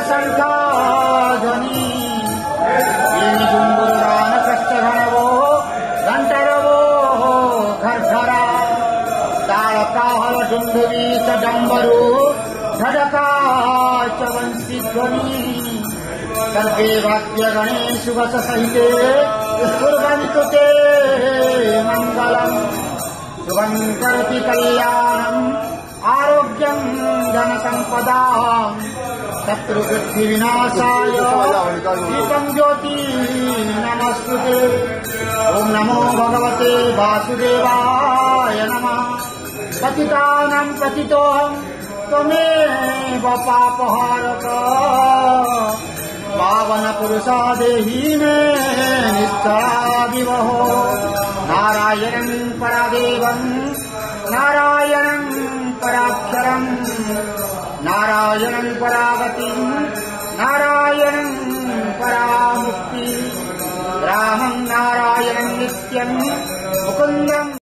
शङ्खाध्वनि वेणुजुम्बुरानकष्टघनवो घण्टरवो घर्घरा तालकाहलडुण्डुरी च डम्बरू झडका च वंशीध्वनि सर्वे वाद्यगणेषु वससहिते कुर्वन्तु ते मङ्गलम् शुभं करोति कल्याणम् आरोग्यं धनसम्पदाम् शत्रुबुद्धिविनाशाय दीपं ज्योति नमस्तुते। ॐ नमो भगवते वासुदेवाय नमः। पतितानां पतितोऽहं त्वमेव पापहारक पावन पुरुषा देहि मे निश्चलादिवहो। नारायणं परादेवं नारायणं पराक्षरं नारायणं परागतिं नारायणं परामुक्ति रामं नारायणं नित्यं मुकुन्दम्